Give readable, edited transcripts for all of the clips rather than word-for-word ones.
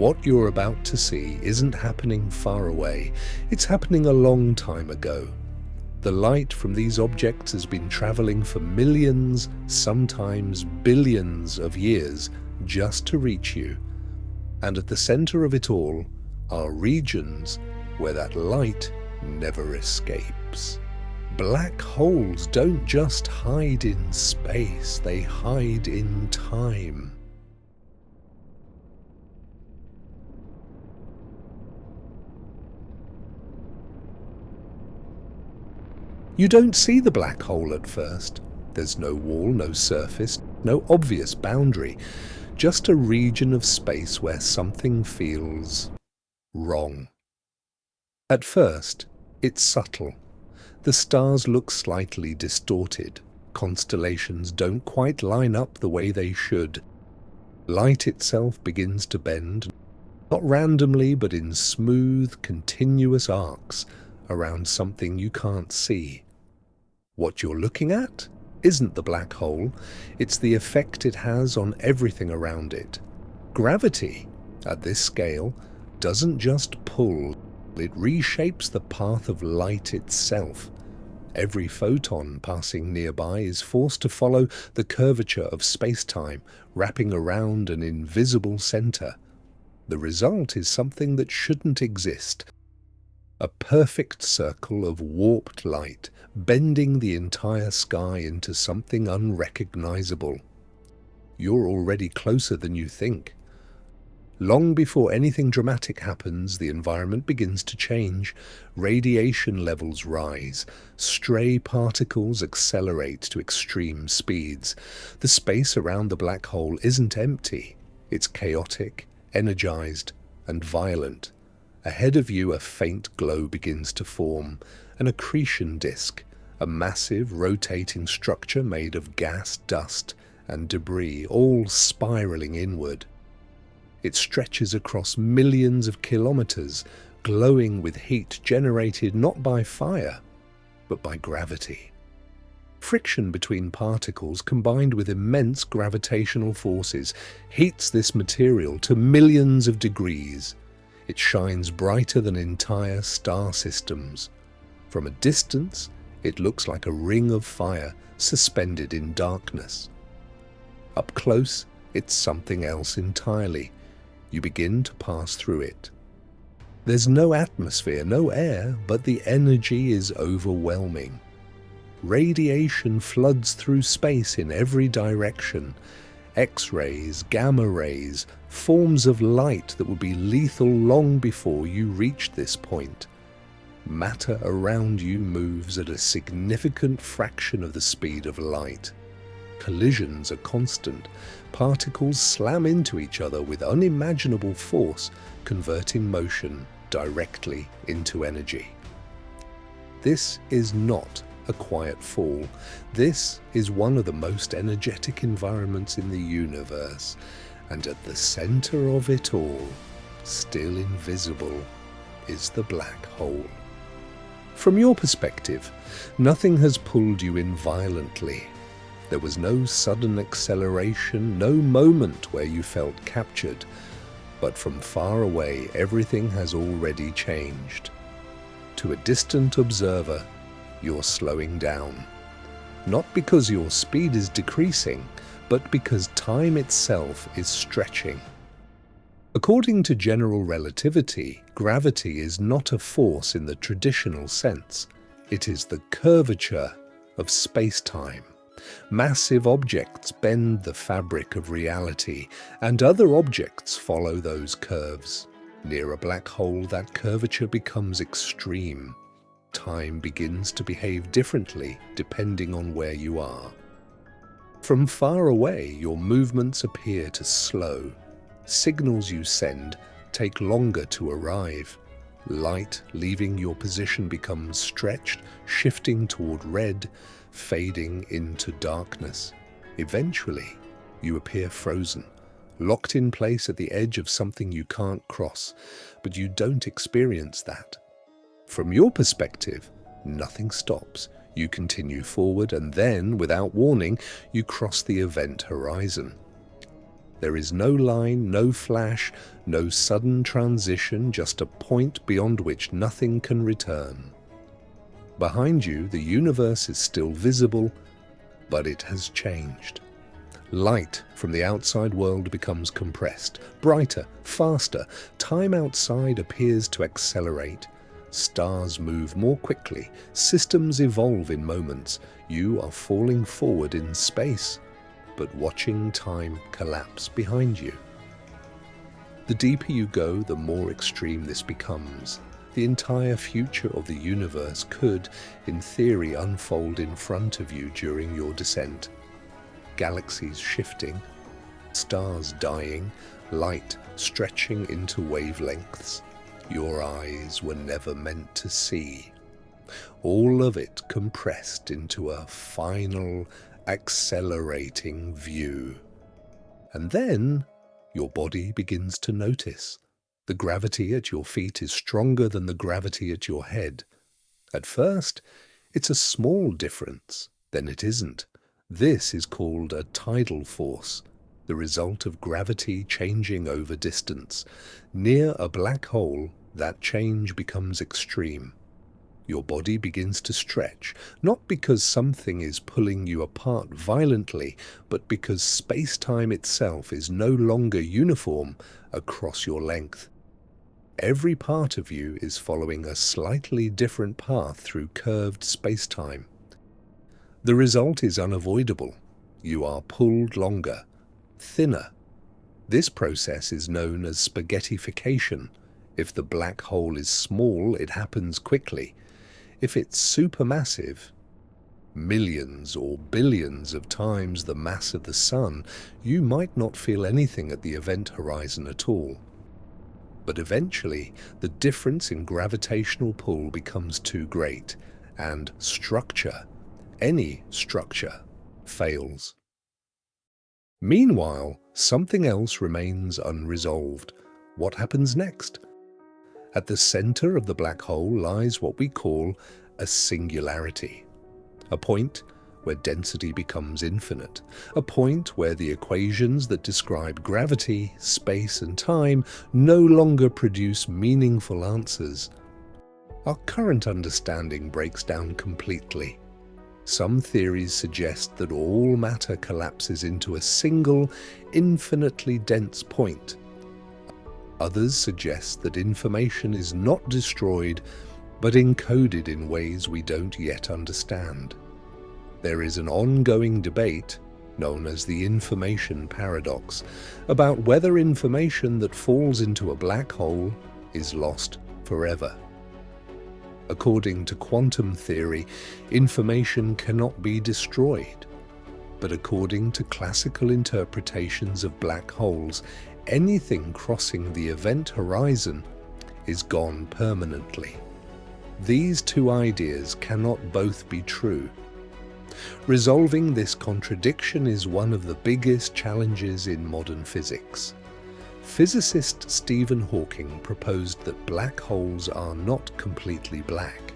What you're about to see isn't happening far away, it's happening a long time ago. The light from these objects has been traveling for millions, sometimes billions of years just to reach you. And at the center of it all are regions where that light never escapes. Black holes don't just hide in space, they hide in time. You don't see the black hole at first. There's no wall, no surface, no obvious boundary, just a region of space where something feels wrong. At first, it's subtle. The stars look slightly distorted. Constellations don't quite line up the way they should. Light itself begins to bend, not randomly but in smooth, continuous arcs around something you can't see. What you're looking at isn't the black hole, it's the effect it has on everything around it. Gravity, at this scale, doesn't just pull, it reshapes the path of light itself. Every photon passing nearby is forced to follow the curvature of space-time, wrapping around an invisible center. The result is something that shouldn't exist. A perfect circle of warped light, bending the entire sky into something unrecognizable. You're already closer than you think. Long before anything dramatic happens, the environment begins to change. Radiation levels rise. Stray particles accelerate to extreme speeds. The space around the black hole isn't empty. It's chaotic, energized, and violent. Ahead of you, a faint glow begins to form, an accretion disk, a massive rotating structure made of gas, dust, and debris, all spiraling inward. It stretches across millions of kilometers, glowing with heat generated not by fire, but by gravity. Friction between particles combined with immense gravitational forces heats this material to millions of degrees. It shines brighter than entire star systems. From a distance, it looks like a ring of fire suspended in darkness. Up close, it's something else entirely. You begin to pass through it. There's no atmosphere, no air, but the energy is overwhelming. Radiation floods through space in every direction. X-rays, gamma rays, forms of light that would be lethal long before you reach this point. Matter around you moves at a significant fraction of the speed of light. Collisions are constant. Particles slam into each other with unimaginable force, converting motion directly into energy. This is not a quiet fall. This is one of the most energetic environments in the universe, and at the center of it all, still invisible, is the black hole. From your perspective, nothing has pulled you in violently. There was no sudden acceleration, no moment where you felt captured. But from far away, everything has already changed. To a distant observer, you're slowing down. Not because your speed is decreasing, but because time itself is stretching. According to general relativity, gravity is not a force in the traditional sense. It is the curvature of space-time. Massive objects bend the fabric of reality, and other objects follow those curves. Near a black hole, that curvature becomes extreme. Time begins to behave differently depending on where you are. From far away, your movements appear to slow. Signals you send take longer to arrive. Light leaving your position becomes stretched, shifting toward red, fading into darkness. Eventually, you appear frozen, locked in place at the edge of something you can't cross, but you don't experience that. From your perspective, nothing stops. You continue forward and then, without warning, you cross the event horizon. There is no line, no flash, no sudden transition, just a point beyond which nothing can return. Behind you, the universe is still visible, but it has changed. Light from the outside world becomes compressed, brighter, faster. Time outside appears to accelerate. Stars move more quickly. Systems evolve in moments. You are falling forward in space, but watching time collapse behind you. The deeper you go, the more extreme this becomes. The entire future of the universe could, in theory, unfold in front of you during your descent. Galaxies shifting, stars dying, light stretching into wavelengths your eyes were never meant to see. All of it compressed into a final, accelerating view. And then your body begins to notice. The gravity at your feet is stronger than the gravity at your head. At first, it's a small difference, then it isn't. This is called a tidal force, the result of gravity changing over distance. Near a black hole, that change becomes extreme. Your body begins to stretch, not because something is pulling you apart violently, but because space-time itself is no longer uniform across your length. Every part of you is following a slightly different path through curved space-time. The result is unavoidable. You are pulled longer, thinner. This process is known as spaghettification. If the black hole is small, it happens quickly. If it's supermassive, millions or billions of times the mass of the Sun, you might not feel anything at the event horizon at all. But eventually, the difference in gravitational pull becomes too great, and structure, any structure, fails. Meanwhile, something else remains unresolved. What happens next? At the center of the black hole lies what we call a singularity, a point where density becomes infinite, a point where the equations that describe gravity, space, and time no longer produce meaningful answers. Our current understanding breaks down completely. Some theories suggest that all matter collapses into a single, infinitely dense point. Others suggest that information is not destroyed, but encoded in ways we don't yet understand. There is an ongoing debate, known as the information paradox, about whether information that falls into a black hole is lost forever. According to quantum theory, information cannot be destroyed. But according to classical interpretations of black holes, anything crossing the event horizon is gone permanently. These two ideas cannot both be true. Resolving this contradiction is one of the biggest challenges in modern physics. Physicist Stephen Hawking proposed that black holes are not completely black.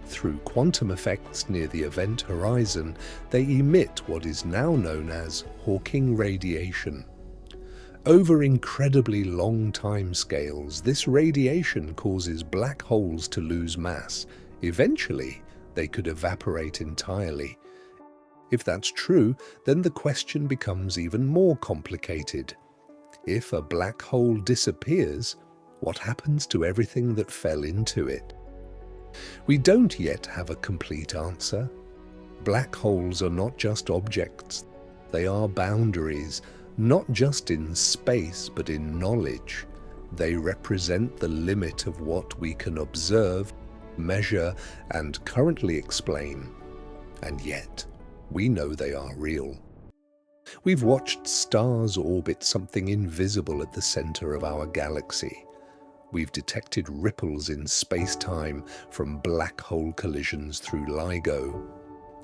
Through quantum effects near the event horizon, they emit what is now known as Hawking radiation. Over incredibly long timescales, this radiation causes black holes to lose mass. Eventually, they could evaporate entirely. If that's true, then the question becomes even more complicated. If a black hole disappears, what happens to everything that fell into it? We don't yet have a complete answer. Black holes are not just objects, they are boundaries, not just in space but in knowledge. They represent the limit of what we can observe, measure, and currently explain. And yet, we know they are real. We've watched stars orbit something invisible at the center of our galaxy. We've detected ripples in space-time from black hole collisions through LIGO.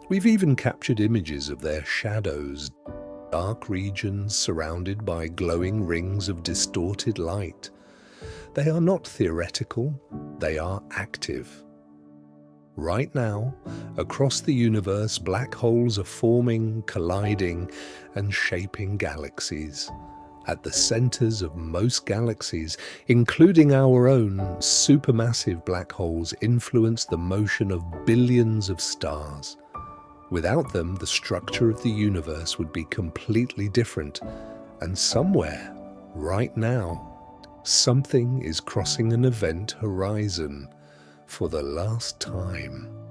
We've even captured images of their shadows, dark regions surrounded by glowing rings of distorted light. They are not theoretical, they are active. Right now, across the universe, black holes are forming, colliding, and shaping galaxies. At the centers of most galaxies, including our own, supermassive black holes influence the motion of billions of stars. Without them, the structure of the universe would be completely different, and somewhere, right now, something is crossing an event horizon for the last time.